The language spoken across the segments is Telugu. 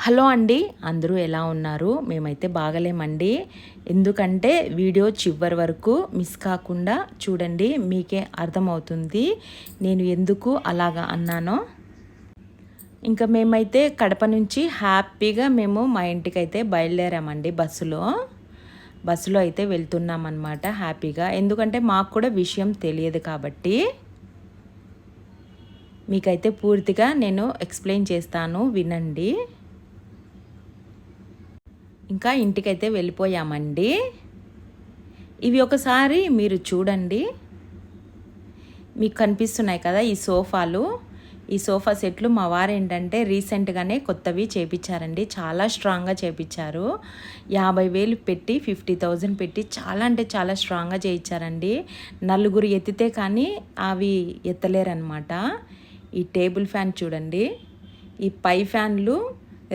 హలో అండి, అందరూ ఎలా ఉన్నారు? మేమైతే బాగలేమండి. ఎందుకంటే వీడియో చివరి వరకు మిస్ కాకుండా చూడండి, మీకే అర్థమవుతుంది నేను ఎందుకు అలాగా అన్నానో. ఇంకా మేమైతే కడప నుంచి హ్యాపీగా మేము మా ఇంటికైతే బయలుదేరామండి బస్సులో అయితే వెళ్తున్నామన్నమాట హ్యాపీగా. ఎందుకంటే మాకు కూడా విషయం తెలియదు కాబట్టి మీకైతే పూర్తిగా నేను ఎక్స్ప్లెయిన్ చేస్తాను, వినండి. ఇంకా ఇంటికైతే వెళ్ళిపోయామండి. ఇవి ఒకసారి మీరు చూడండి, మీకు కనిపిస్తున్నాయి కదా ఈ సోఫా సెట్లు మా వారు ఏంటంటే రీసెంట్గానే కొత్తవి చేపించారండి. చాలా స్ట్రాంగ్గా చేపించారు. 50,000 పెట్టి 50,000 పెట్టి చాలా అంటే చాలా స్ట్రాంగ్గా చేయించారండి. నలుగురు ఎత్తితే కానీ అవి ఎత్తలేరనమాట. ఈ టేబుల్ ఫ్యాన్ చూడండి, ఈ పై ఫ్యాన్లు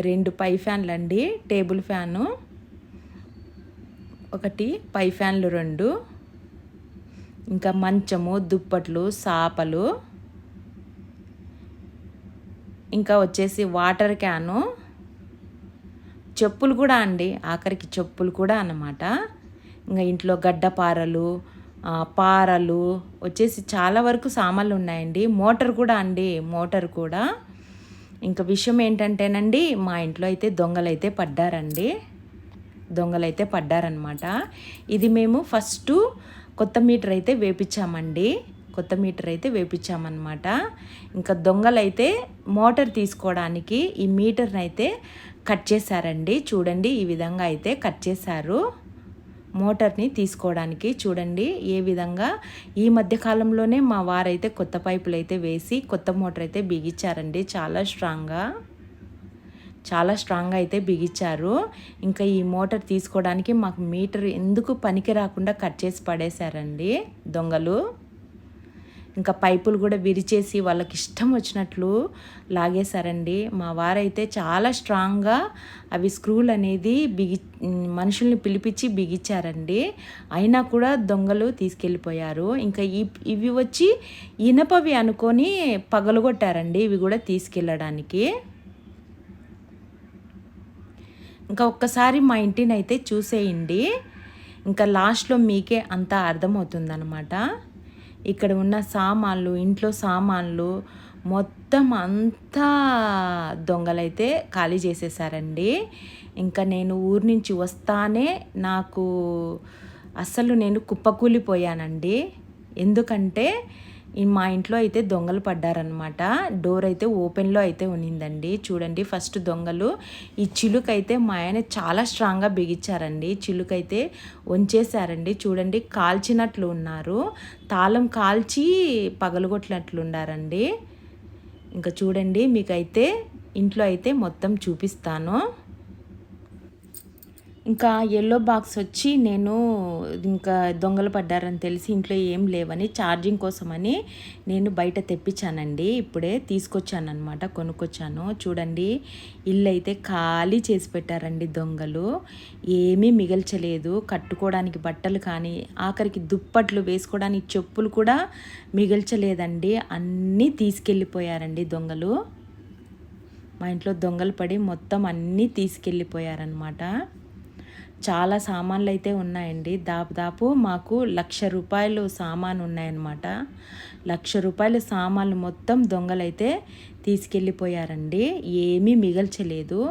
2 పై ఫ్యాన్లు అండి. టేబుల్ ఫ్యాను ఒకటి, పై ఫ్యాన్లు 2, ఇంకా మంచము, దుప్పట్లు, సాపలు, ఇంకా వచ్చేసి వాటర్ క్యాను, చెప్పులు కూడా అండి, ఆఖరికి చెప్పులు కూడా అన్నమాట. ఇంకా ఇంట్లో గడ్డపారలు, పారలు వచ్చేసి చాలా వరకు సామాన్లు ఉన్నాయండి. మోటార్ కూడా. ఇంకా విషయం ఏంటంటేనండి, మా ఇంట్లో అయితే దొంగలైతే పడ్డారనమాట. ఇది మేము ఫస్ట్ కొత్త మీటర్ అయితే వేపించామన్నమాట. ఇంకా దొంగలైతే మోటార్ తీసుకోవడానికి ఈ మీటర్ని అయితే కట్ చేశారండి. చూడండి, ఈ విధంగా అయితే కట్ చేశారు మోటార్ని తీసుకోవడానికి. చూడండి ఏ విధంగా. ఈ మధ్య కాలంలోనే మా వారైతే కొత్త పైపులు అయితే వేసి కొత్త మోటార్ అయితే బిగించారండి. చాలా స్ట్రాంగ్గా అయితే బిగించారు. ఇంకా ఈ మోటార్ తీసుకోవడానికి మాకు మీటర్ ఎందుకు పనికి రాకుండా కట్ చేసి పడేశారండి దొంగలు. ఇంకా పైపులు కూడా విరిచేసి వాళ్ళకి ఇష్టం వచ్చినట్లు లాగేశారండి. మా వారైతే చాలా స్ట్రాంగ్గా అవి స్క్రూలు అనేది మనుషుల్ని పిలిపించి బిగించారండి. అయినా కూడా దొంగలు తీసుకెళ్ళిపోయారు. ఇంకా ఇవి వచ్చి ఇనపవి అనుకొని పగలగొట్టారండి ఇవి కూడా తీసుకెళ్ళడానికి. ఇంకా ఒక్కసారి మా ఇంటిని అయితే చూసేయండి, ఇంకా లాస్ట్లో మీకే అంతా అర్థమవుతుందన్నమాట. ఇక్కడ ఉన్న ఇంట్లో సామాన్లు మొత్తం అంతా దొంగలైతే ఖాళీ చేసేసారండి. ఇంకా నేను ఊరి నుంచి వస్తానే నేను కుప్పకూలిపోయానండి. ఎందుకంటే మా ఇంట్లో అయితే దొంగలు పడ్డారనమాట. డోర్ అయితే ఓపెన్లో అయితే ఉన్నిందండి. చూడండి, ఫస్ట్ దొంగలు ఈ చిలుకైతే మా ఆయన చాలా స్ట్రాంగ్గా బిగించారండి. చిలుకైతే వంచేశారండి. చూడండి, కాల్చినట్లు ఉన్నారు, తాళం కాల్చి పగలగొట్టినట్లు ఉండారండి. ఇంకా చూడండి, మీకైతే ఇంట్లో అయితే మొత్తం చూపిస్తాను. ఇంకా ఎల్లో బాక్స్ వచ్చి నేను ఇంకా దొంగలు పడ్డారని తెలిసి ఇంట్లో ఏం లేవని ఛార్జింగ్ కోసమని నేను బయట తెప్పించానండి. ఇప్పుడే తీసుకొచ్చానమాట, కొనుక్కొచ్చాను. చూడండి, ఇల్లు అయితే ఖాళీ చేసి పెట్టారండి దొంగలు. ఏమీ మిగల్చలేదు. కట్టుకోవడానికి బట్టలు కానీ, ఆఖరికి దుప్పట్లు వేసుకోవడానికి చెప్పులు కూడా మిగల్చలేదండి. అన్నీ తీసుకెళ్ళిపోయారండి దొంగలు. మా ఇంట్లో దొంగలు పడి మొత్తం అన్నీ తీసుకెళ్ళిపోయారనమాట. చాలా సామాన్లు అయితే ఉన్నాయండి. దాదాపు మాకు 1,00,000 రూపాయలు సామాను ఉన్నాయన్నమాట. 1,00,000 రూపాయల సామాన్లు మొత్తం దొంగలైతే తీసుకెళ్ళిపోయారండి. ఏమీ మిగల్చలేదు.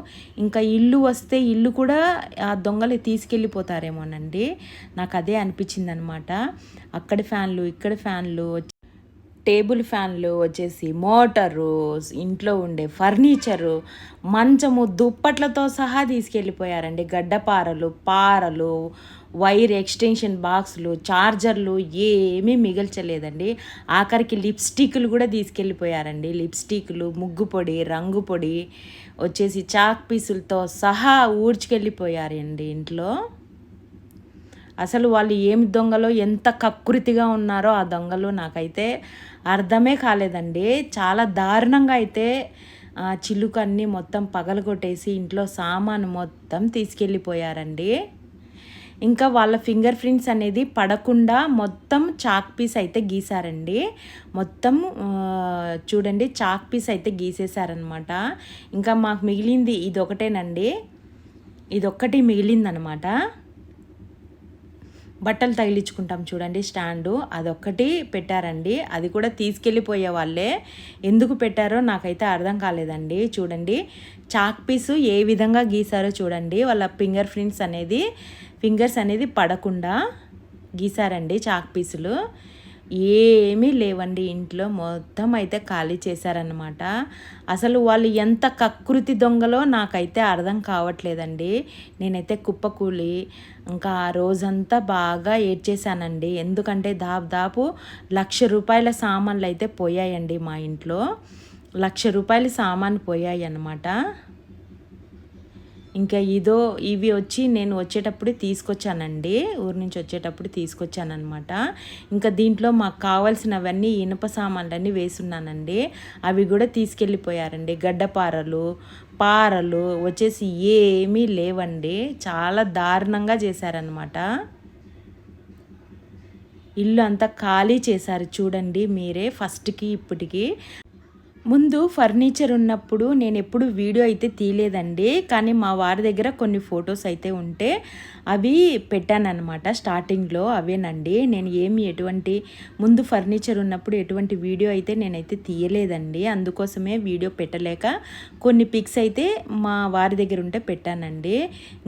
ఇంకా ఇల్లు వస్తే ఇల్లు కూడా ఆ దొంగలు తీసుకెళ్ళిపోతారేమోనండి, నాకు అదే అనిపించింది అనమాట. అక్కడ ఫ్యాన్లు, ఇక్కడ ఫ్యాన్లు, టేబుల్ ఫ్యాన్లు వచ్చేసి మోటారు, ఇంట్లో ఉండే ఫర్నిచరు, మంచము, దుప్పట్లతో సహా తీసుకెళ్ళిపోయారండి. గడ్డపారలు, పారలు, వైర్ ఎక్స్టెన్షన్ బాక్సులు, చార్జర్లు ఏమీ మిగల్చలేదండి. ఆఖరికి లిప్స్టిక్లు కూడా తీసుకెళ్ళిపోయారండి. లిప్స్టిక్లు, ముగ్గు పొడి, రంగు పొడి వచ్చేసి చాక్ పీసులతో సహా ఊడ్చుకెళ్ళిపోయారండి ఇంట్లో. అసలు వాళ్ళు ఏమి దొంగలో, ఎంత కకృతిగా ఉన్నారో ఆ దొంగలు, నాకైతే అర్థమే కాలేదండి. చాలా దారుణంగా అయితే చిలుక అన్నీ మొత్తం పగలగొట్టేసి ఇంట్లో సామాను మొత్తం తీసుకెళ్ళిపోయారండి. ఇంకా వాళ్ళ ఫింగర్ ప్రింట్స్ అనేది పడకుండా మొత్తం చాక్ పీస్ అయితే గీసారండి. మొత్తం చూడండి చాక్ పీస్ అయితే గీసేసారనమాట. ఇంకా మాకు మిగిలింది ఇదొకటేనండి, ఇదొక్కటి మిగిలిందనమాట. బట్టలు తగిలించుకుంటాం చూడండి స్టాండు, అదొక్కటి పెట్టారండి. అది కూడా తీసుకెళ్ళిపోయే వాళ్ళే, ఎందుకు పెట్టారో నాకైతే అర్థం కాలేదండి. చూడండి చాక్ పీసు ఏ విధంగా గీసారో చూడండి. వాళ్ళ ఫింగర్స్ అనేది పడకుండా గీసారండి చాక్ పీసులు. ఏమీ లేవండి ఇంట్లో, మొత్తం అయితే ఖాళీ చేశారనమాట. అసలు వాళ్ళు ఎంత కకృతి దొంగలో నాకైతే అర్థం కావట్లేదండి. నేనైతే కుప్పకూలి ఇంకా ఆ రోజంతా బాగా ఏడ్చేశానండి. ఎందుకంటే దాదాపు 1,00,000 రూపాయల సామాన్లు అయితే పోయాయండి మా ఇంట్లో. 1,00,000 రూపాయల సామాను పోయాయి అన్నమాట. ఇంకా ఇవి వచ్చి నేను వచ్చేటప్పుడు తీసుకొచ్చానండి, ఊరి నుంచి వచ్చేటప్పుడు తీసుకొచ్చానమాట. ఇంకా దీంట్లో మాకు కావాల్సినవన్నీ ఇనుప సామాన్లన్నీ వేసున్నానండి, అవి కూడా తీసుకెళ్ళిపోయారండి. గడ్డపారలు పారలు వచ్చేసి ఏమీ లేవండి, చాలా దారుణంగా చేశారనమాట. ఇల్లు అంతా ఖాళీ చేశారు చూడండి మీరే. ఫస్ట్కి ఇప్పటికి ముందు ఫర్నిచర్ ఉన్నప్పుడు నేను ఎప్పుడు వీడియో అయితే తీయలేదండి, కానీ మా వారి దగ్గర కొన్ని ఫొటోస్ అయితే ఉంటే అవి పెట్టానన్నమాట. స్టార్టింగ్లో అవేనండి. నేను ఎటువంటి ముందు ఫర్నిచర్ ఉన్నప్పుడు ఎటువంటి వీడియో అయితే నేనైతే తీయలేదండి, అందుకోసమే వీడియో పెట్టలేక కొన్ని పిక్స్ అయితే మా వారి దగ్గర ఉంటే పెట్టానండి.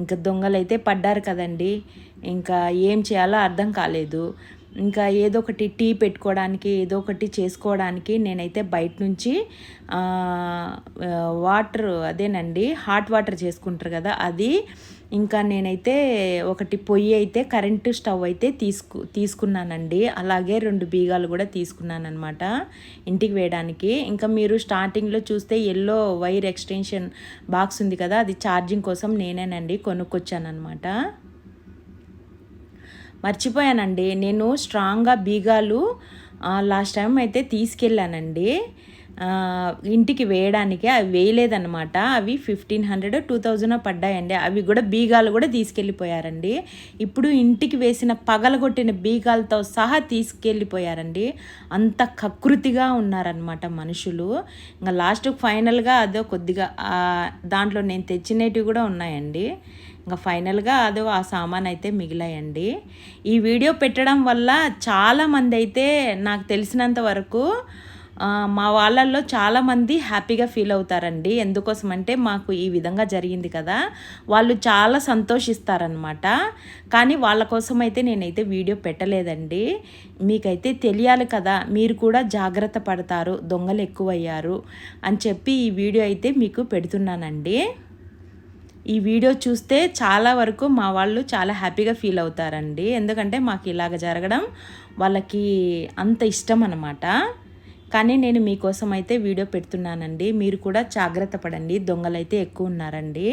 ఇంకా దొంగలు అయితే పడ్డారు కదండి, ఇంకా ఏం చేయాలో అర్థం కాలేదు. ఇంకా ఏదో ఒకటి టీ పెట్టుకోవడానికి ఏదో ఒకటి చేసుకోవడానికి నేనైతే బయట నుంచి వాటర్ అదేనండి హాట్ వాటర్ చేసుకుంటారు కదా అది, ఇంకా నేనైతే ఒకటి పొయ్యి అయితే కరెంటు స్టవ్ అయితే తీసుకున్నానండి. అలాగే 2 బీగాలు కూడా తీసుకున్నానమాట ఇంటికి వేయడానికి. ఇంకా మీరు స్టార్టింగ్లో చూస్తే ఎల్లో వైర్ ఎక్స్టెన్షన్ బాక్స్ ఉంది కదా, అది ఛార్జింగ్ కోసం నేనేనండి కొనుక్కొచ్చానమాట. మర్చిపోయానండి, నేను స్ట్రాంగ్గా బీగాలు లాస్ట్ టైం అయితే తీసుకెళ్ళానండి ఇంటికి వేయడానికి. అవి వేయలేదన్నమాట, అవి 1,500 2,000 పడ్డాయండి. అవి కూడా బీగాలు కూడా తీసుకెళ్ళిపోయారండి. ఇప్పుడు ఇంటికి వేసిన పగలగొట్టిన బీగాలతో సహా తీసుకెళ్ళిపోయారండి. అంత కకృతిగా ఉన్నారనమాట మనుషులు. ఇంకా లాస్ట్ ఫైనల్గా అదో కొద్దిగా దాంట్లో నేను తెచ్చినవి కూడా ఉన్నాయండి. ఇంకా ఫైనల్గా అదో ఆ సామాన్ అయితే మిగిలాయండి. ఈ వీడియో పెట్టడం వల్ల చాలామంది అయితే నాకు తెలిసినంత వరకు మా వాళ్ళల్లో చాలామంది హ్యాపీగా ఫీల్ అవుతారండి. ఎందుకోసమంటే మాకు ఈ విధంగా జరిగింది కదా, వాళ్ళు చాలా సంతోషిస్తారనమాట. కానీ వాళ్ళ కోసం అయితే నేనైతే వీడియో పెట్టలేదండి. మీకైతే తెలియాలి కదా, మీరు కూడా జాగ్రత్త పడతారు, దొంగలు ఎక్కువయ్యారు అని చెప్పి ఈ వీడియో అయితే మీకు పెడుతున్నానండి. ఈ వీడియో చూస్తే చాలా వరకు మా వాళ్ళు చాలా హ్యాపీగా ఫీల్ అవుతారండి. ఎందుకంటే మాకు ఇలాగ జరగడం వాళ్ళకి అంత ఇష్టం అన్నమాట. కానీ నేను మీకోసం అయితే వీడియో పెడుతున్నానండి. మీరు కూడా జాగ్రత్త పడండి, దొంగలైతే ఎక్కువ ఉన్నారండి.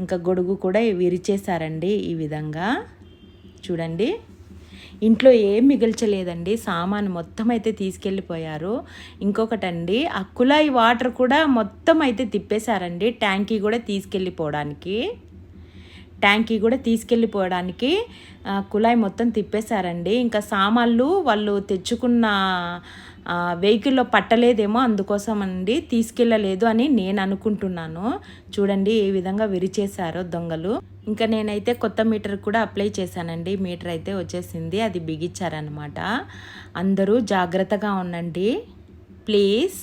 ఇంకా గొడుగు కూడా విరిచేశారండి ఈ విధంగా. చూడండి ఇంట్లో ఏం మిగిల్చలేదండి, సామాను మొత్తం అయితే తీసుకెళ్ళిపోయారు. ఇంకొకటండి, ఆ కుళాయి వాటర్ కూడా మొత్తం అయితే తిప్పేశారండి. ట్యాంకీ కూడా తీసుకెళ్ళిపోవడానికి కుళాయి మొత్తం తిప్పేశారండి. ఇంకా సామాన్లు వాళ్ళు తెచ్చుకున్న వెహికల్లో పట్టలేదేమో, అందుకోసం అండి తీసుకెళ్ళలేదు అని నేను అనుకుంటున్నాను. చూడండి ఏ విధంగా విరిచేశారో దొంగలు. ఇంకా నేనైతే కొత్త మీటర్ కూడా అప్లై చేశానండి. మీటర్ అయితే వచ్చేసింది, అది బిగించారనమాట. అందరూ జాగ్రత్తగా ఉండండి ప్లీజ్.